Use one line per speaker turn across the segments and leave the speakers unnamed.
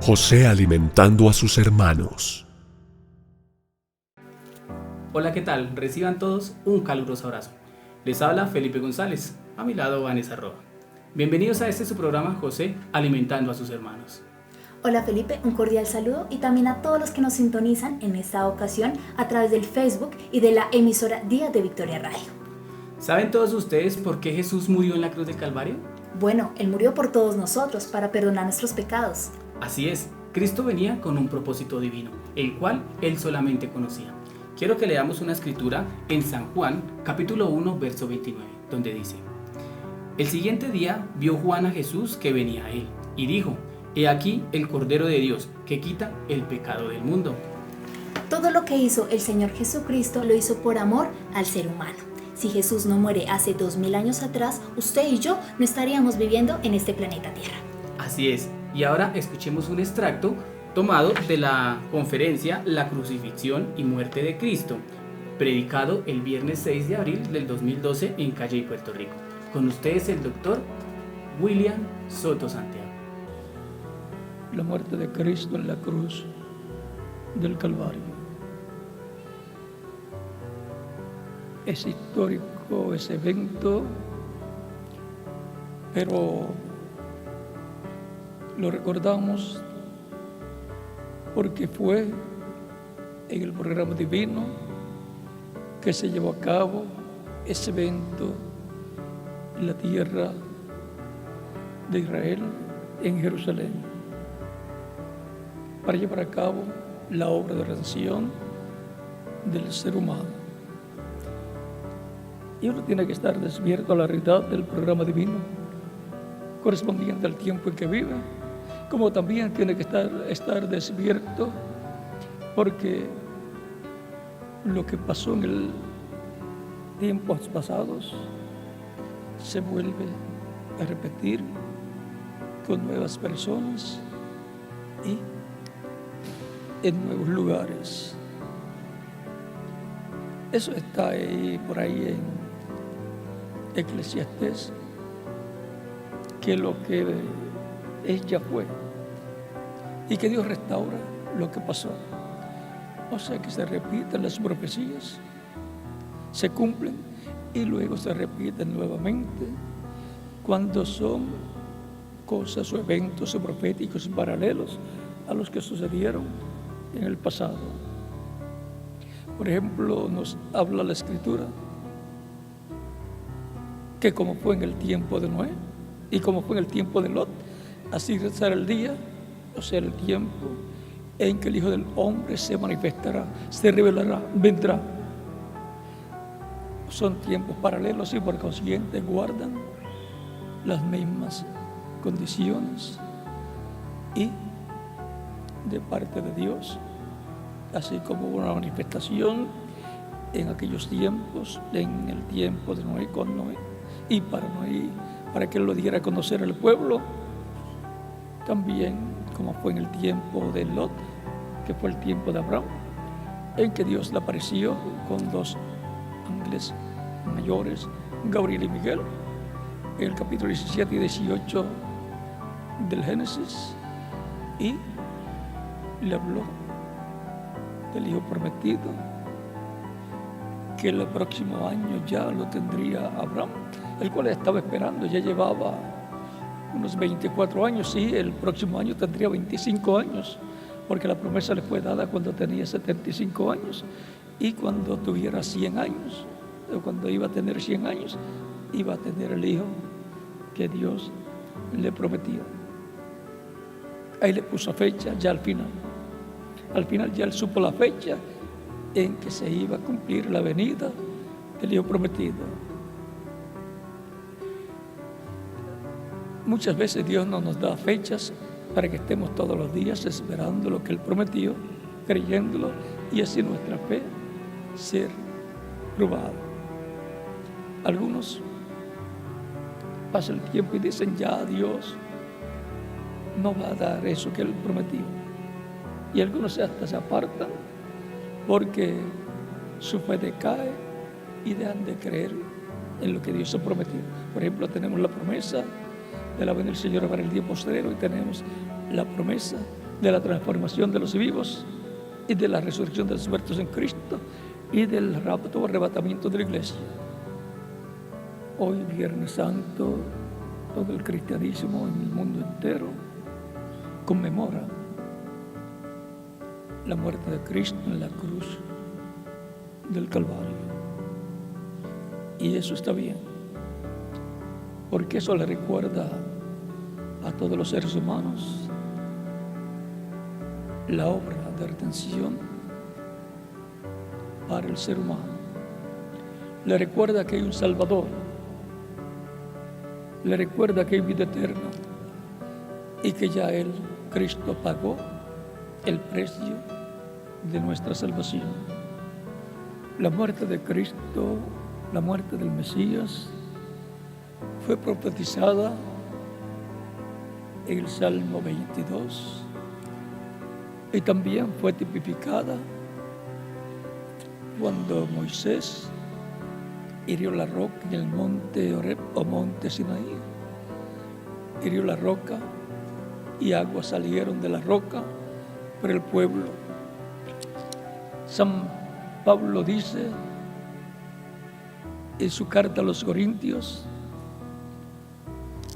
José alimentando a sus hermanos.
Hola, ¿qué tal? Reciban todos un caluroso abrazo. Les habla Felipe González, a mi lado Vanessa Roa. Bienvenidos a su programa José alimentando a sus hermanos.
Hola Felipe, un cordial saludo y también a todos los que nos sintonizan en esta ocasión a través del Facebook y de la emisora Día de Victoria Radio.
¿Saben todos ustedes por qué Jesús murió en la cruz del Calvario?
Bueno, Él murió por todos nosotros para perdonar nuestros pecados.
Así es, Cristo venía con un propósito divino, el cual Él solamente conocía. Quiero que leamos una escritura en San Juan, capítulo 1, verso 29, donde dice: El siguiente día vio Juan a Jesús que venía a él, y dijo: He aquí el Cordero de Dios, que quita el pecado del mundo.
Todo lo que hizo el Señor Jesucristo lo hizo por amor al ser humano. Si Jesús no muere hace 2000 años atrás, usted y yo no estaríamos viviendo en este planeta Tierra.
Así es, y ahora escuchemos un extracto tomado de la conferencia La crucifixión y muerte de Cristo, predicado el viernes 6 de abril del 2012 en Calley, Puerto Rico. Con ustedes el doctor William Soto Santiago.
La muerte de Cristo en la cruz del Calvario. Es histórico ese evento, pero lo recordamos porque fue en el programa divino que se llevó a cabo ese evento en la tierra de Israel, en Jerusalén, para llevar a cabo la obra de redención del ser humano. Y uno tiene que estar despierto a la realidad del programa divino, correspondiente al tiempo en que vive, como también tiene que estar despierto porque lo que pasó en el tiempos pasados se vuelve a repetir con nuevas personas y en nuevos lugares. Eso está ahí, por ahí en Eclesiastés, que lo que es ya fue y que Dios restaura lo que pasó. O sea que se repiten las profecías, se cumplen y luego se repiten nuevamente cuando son cosas o eventos proféticos paralelos a los que sucedieron en el pasado. Por ejemplo, nos habla la Escritura que como fue en el tiempo de Noé y como fue en el tiempo de Lot, así será el día, o sea, el tiempo en que el Hijo del Hombre se manifestará, se revelará, vendrá. Son tiempos paralelos y por consiguiente guardan las mismas condiciones y de parte de Dios, así como una manifestación en aquellos tiempos, en el tiempo de Noé con Noé, y para Noé, para que él lo diera a conocer al pueblo, también como fue en el tiempo de Lot, que fue el tiempo de Abraham, en que Dios le apareció con dos ángeles mayores, Gabriel y Miguel, en el capítulo 17 y 18 del Génesis, y le habló del hijo prometido, que el próximo año ya lo tendría Abraham, el cual estaba esperando, ya llevaba unos 24 años, y el próximo año tendría 25 años, porque la promesa le fue dada cuando tenía 75 años, y cuando tuviera 100 años, o cuando iba a tener 100 años, iba a tener el hijo que Dios le prometió. Ahí le puso fecha ya al final. Al final ya él supo la fecha en que se iba a cumplir la venida del hijo prometido. Muchas veces Dios no nos da fechas para que estemos todos los días esperando lo que Él prometió, creyéndolo, y así nuestra fe ser probada. Algunos pasa el tiempo y dicen: ya Dios no va a dar eso que Él prometió. Y algunos hasta se apartan porque su fe decae y dejan de creer en lo que Dios ha prometido. Por ejemplo, tenemos la promesa de la venida del Señor para el día postrero, y tenemos la promesa de la transformación de los vivos y de la resurrección de los muertos en Cristo y del rapto o arrebatamiento de la iglesia. Hoy, Viernes Santo, todo el cristianismo en el mundo entero conmemora la muerte de Cristo en la cruz del Calvario. Y eso está bien, porque eso le recuerda a todos los seres humanos la obra de redención para el ser humano. Le recuerda que hay un Salvador, le recuerda que hay vida eterna y que ya Él, Cristo, pagó el precio de nuestra salvación. La muerte de Cristo, la muerte del Mesías, fue profetizada en el Salmo 22 y también fue tipificada cuando Moisés hirió la roca en el monte Horeb o monte Sinaí. Hirió la roca y aguas salieron de la roca por el pueblo. San Pablo dice en su carta a los Corintios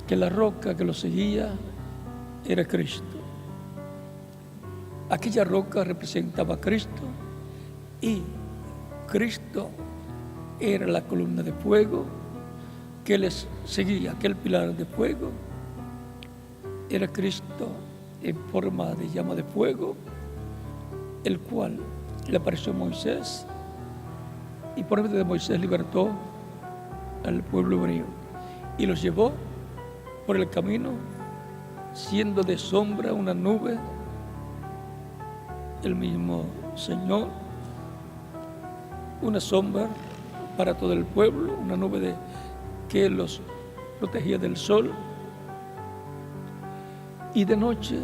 que la roca que lo seguía era Cristo. Aquella roca representaba a Cristo y Cristo era la columna de fuego que les seguía. Aquel pilar de fuego era Cristo en forma de llama de fuego, el cual le apareció a Moisés y por medio de Moisés libertó al pueblo hebreo y los llevó por el camino, siendo de sombra una nube, el mismo Señor, una sombra para todo el pueblo, una nube que los protegía del sol, y de noche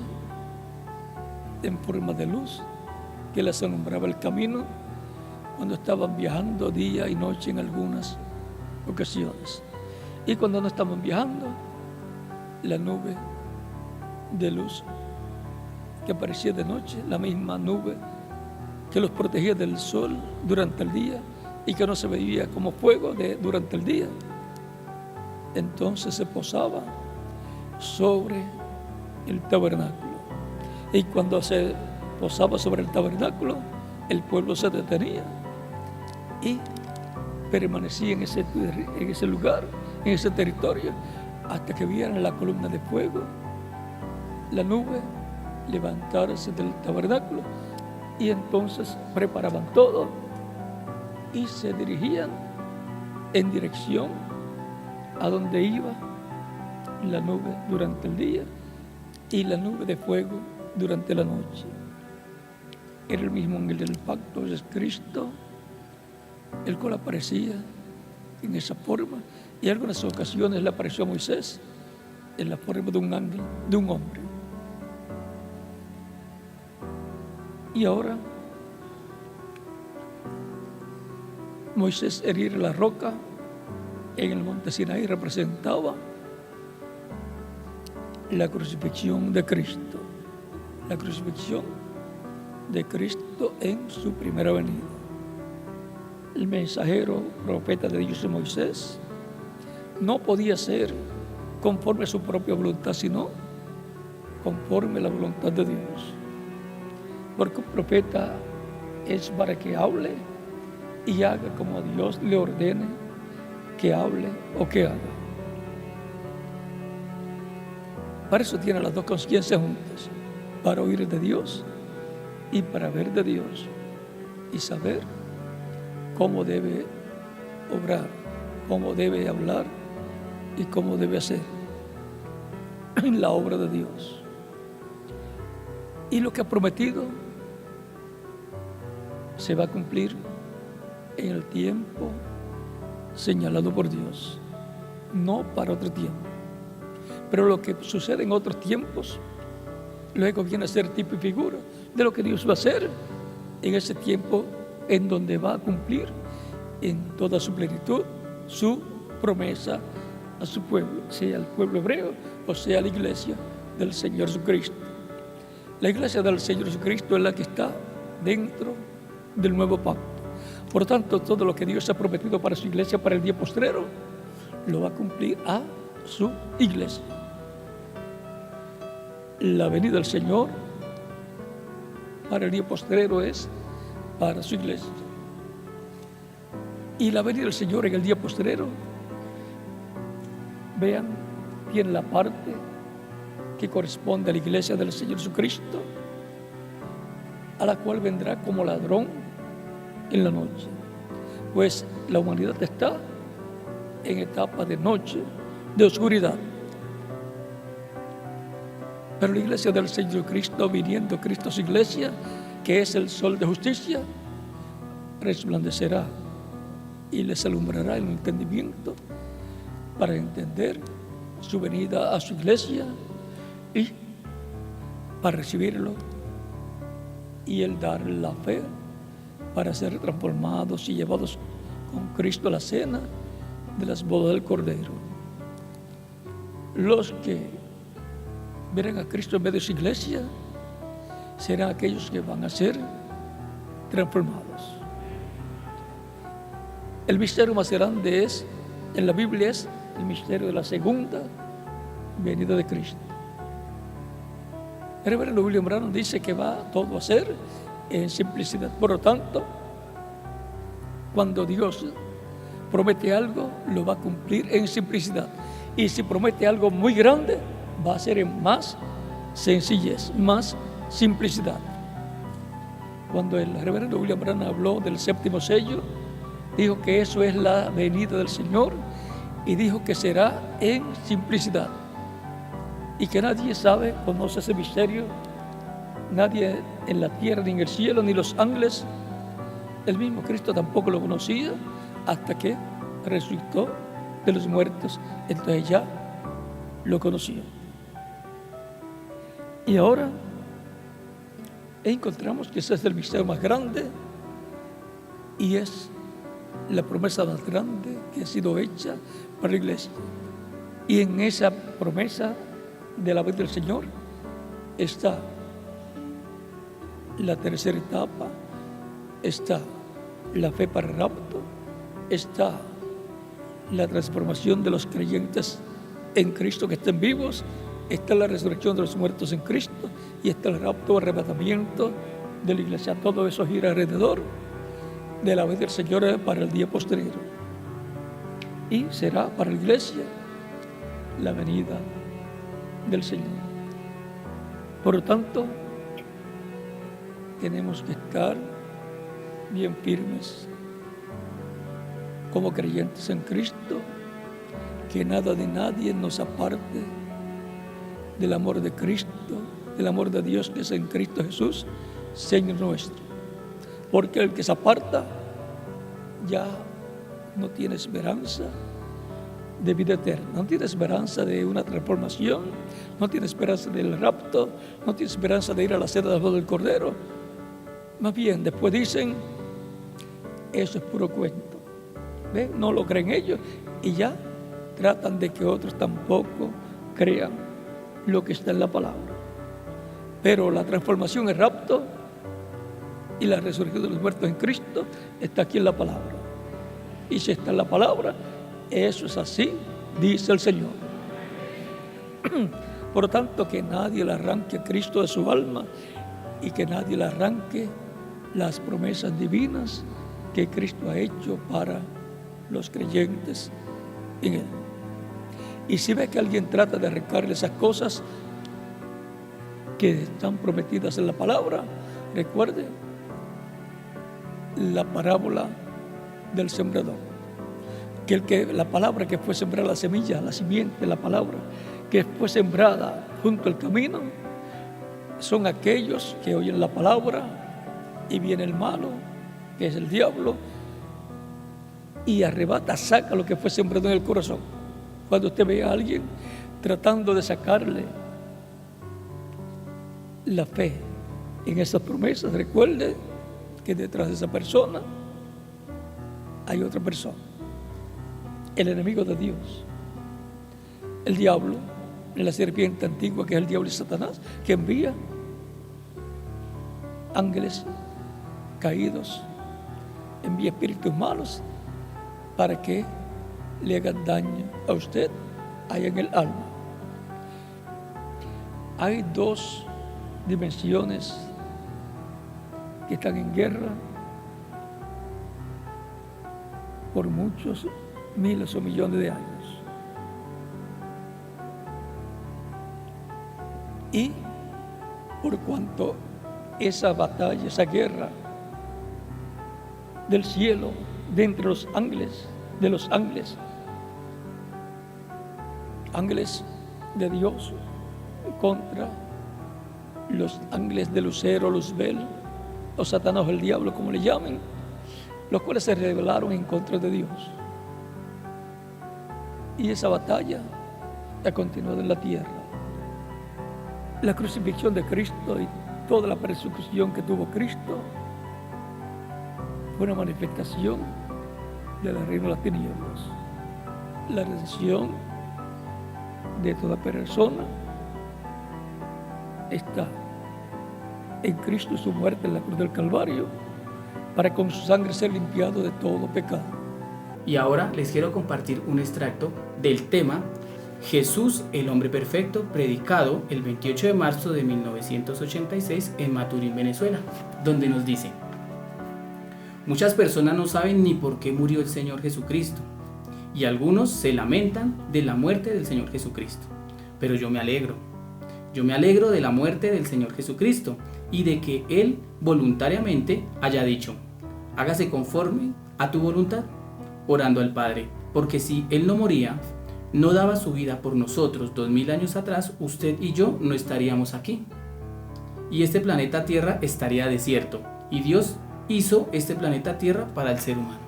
en forma de luz que les alumbraba el camino cuando estaban viajando día y noche en algunas ocasiones. Y cuando no estaban viajando, la nube de luz que aparecía de noche, la misma nube que los protegía del sol durante el día y que no se veía como fuego durante el día. Entonces se posaba sobre el tabernáculo. Y cuando se posaba sobre el tabernáculo, el pueblo se detenía y permanecía en ese lugar, en ese territorio, hasta que vieran la columna de fuego, la nube, levantarse del tabernáculo, y entonces preparaban todo y se dirigían en dirección a donde iba la nube durante el día y la nube de fuego durante la noche. Era el mismo ángel del pacto, es Cristo, el cual aparecía en esa forma, y en algunas ocasiones le apareció a Moisés en la forma de un ángel, de un hombre. Y ahora Moisés herir la roca en el monte Sinaí representaba la crucifixión de Cristo, la crucifixión de Cristo en su primera venida. El mensajero, profeta de Dios, Moisés, no podía ser conforme a su propia voluntad, sino conforme a la voluntad de Dios. Porque un profeta es para que hable y haga como Dios le ordene que hable o que haga. Para eso tiene las dos conciencias juntas, para oír de Dios y para ver de Dios y saber cómo debe obrar, cómo debe hablar y cómo debe hacer en la obra de Dios. Y lo que ha prometido se va a cumplir en el tiempo señalado por Dios, no para otro tiempo. Pero lo que sucede en otros tiempos, luego viene a ser tipo y figura de lo que Dios va a hacer en ese tiempo en donde va a cumplir en toda su plenitud su promesa a su pueblo, sea el pueblo hebreo o sea la iglesia del Señor Jesucristo. La iglesia del Señor Jesucristo es la que está dentro del nuevo pacto. Por tanto, todo lo que Dios ha prometido para su iglesia para el día postrero, lo va a cumplir a su iglesia. La venida del Señor para el día postrero es para su iglesia. Y la venida del Señor en el día postrero, vean, tiene la parte que corresponde a la iglesia del Señor Jesucristo, a la cual vendrá como ladrón en la noche. Pues la humanidad está en etapa de noche, de oscuridad. Pero la iglesia del Señor Jesucristo, viniendo Cristo a su iglesia, que es el sol de justicia, resplandecerá y les alumbrará el entendimiento para entender su venida a su iglesia y para recibirlo y el dar la fe para ser transformados y llevados con Cristo a la cena de las bodas del Cordero. Los que verán a Cristo en medio de su iglesia serán aquellos que van a ser transformados. El misterio más grande en la Biblia es el misterio de la segunda venida de Cristo. El reverendo William Branham dice que va todo a ser en simplicidad. Por lo tanto, cuando Dios promete algo, lo va a cumplir en simplicidad. Y si promete algo muy grande, va a ser en más sencillez, más simplicidad. Cuando el reverendo William Branham habló del séptimo sello, dijo que eso es la venida del Señor y dijo que será en simplicidad. Y que nadie sabe, conoce ese misterio, nadie en la tierra, ni en el cielo, ni los ángeles. El mismo Cristo tampoco lo conocía hasta que resucitó de los muertos. Entonces ya lo conocía. Y ahora encontramos que ese es el misterio más grande y es la promesa más grande que ha sido hecha para la iglesia. Y en esa promesa de la venida del Señor está la tercera etapa, está la fe para el rapto, está la transformación de los creyentes en Cristo que estén vivos, está la resurrección de los muertos en Cristo y está el rapto o arrebatamiento de la iglesia. Todo eso gira alrededor de la venida del Señor para el día postrero. Y será para la iglesia la venida del Señor. Por lo tanto, tenemos que estar bien firmes como creyentes en Cristo, que nada de nadie nos aparte del amor de Cristo, del amor de Dios que es en Cristo Jesús, Señor nuestro. Porque el que se aparta ya no tiene esperanza de vida eterna, no tiene esperanza de una transformación, no tiene esperanza del rapto, no tiene esperanza de ir a la cena de la boda del Cordero. Más bien, después dicen, eso es puro cuento. ¿Ven? No lo creen ellos y ya tratan de que otros tampoco crean lo que está en la palabra. Pero la transformación, el rapto y la resurrección de los muertos en Cristo está aquí en la palabra. Y si está en la palabra, eso es así, dice el Señor. Por lo tanto, que nadie le arranque a Cristo de su alma y que nadie le arranque las promesas divinas que Cristo ha hecho para los creyentes en Él. Y si ve que alguien trata de arrancarle esas cosas que están prometidas en la palabra, recuerde la parábola del sembrador. Que la palabra que fue sembrada, la semilla, la simiente, la palabra que fue sembrada junto al camino, son aquellos que oyen la palabra y viene el malo, que es el diablo, y arrebata, saca lo que fue sembrado en el corazón. Cuando usted ve a alguien tratando de sacarle la fe en esas promesas, recuerde que detrás de esa persona hay otra persona, el enemigo de Dios, el diablo, la serpiente antigua que es el diablo y Satanás, que envía ángeles caídos, envía espíritus malos para que le hagan daño a usted allá en el alma. Hay dos dimensiones que están en guerra por muchos miles o millones de años. Y por cuanto esa batalla, esa guerra del cielo, de entre los ángeles, de los ángeles de Dios contra los ángeles de Lucero, Luzbel, o Satanás o el diablo, como le llamen, los cuales se rebelaron en contra de Dios. Y esa batalla ha continuado en la tierra. La crucifixión de Cristo y toda la persecución que tuvo Cristo fue una manifestación del reino de las tinieblas. La redención de toda persona está en Cristo y su muerte en la cruz del Calvario, para con su sangre ser limpiado de todo pecado.
Y ahora les quiero compartir un extracto del tema Jesús, el hombre perfecto, predicado el 28 de marzo de 1986 en Maturín, Venezuela, donde nos dice: muchas personas no saben ni por qué murió el Señor Jesucristo, y algunos se lamentan de la muerte del Señor Jesucristo. Pero yo me alegro de la muerte del Señor Jesucristo y de que Él voluntariamente haya dicho: hágase conforme a tu voluntad, orando al Padre, porque si Él no moría, no daba su vida por nosotros 2000 años atrás, usted y yo no estaríamos aquí. Y este planeta Tierra estaría desierto, y Dios hizo este planeta Tierra para el ser humano.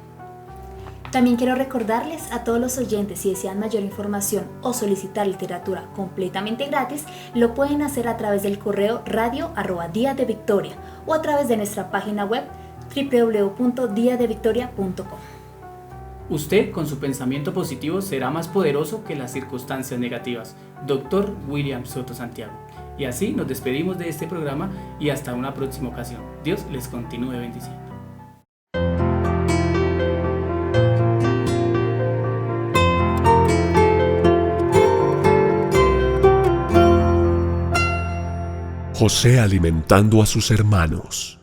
También quiero recordarles a todos los oyentes, si desean mayor información o solicitar literatura completamente gratis, lo pueden hacer a través del correo radio@diadevictoria o a través de nuestra página web www.diadevictoria.com.
Usted, con su pensamiento positivo, será más poderoso que las circunstancias negativas. Dr. William Soto Santiago. Y así nos despedimos de este programa y hasta una próxima ocasión. Dios les continúe bendiciendo.
José alimentando a sus hermanos.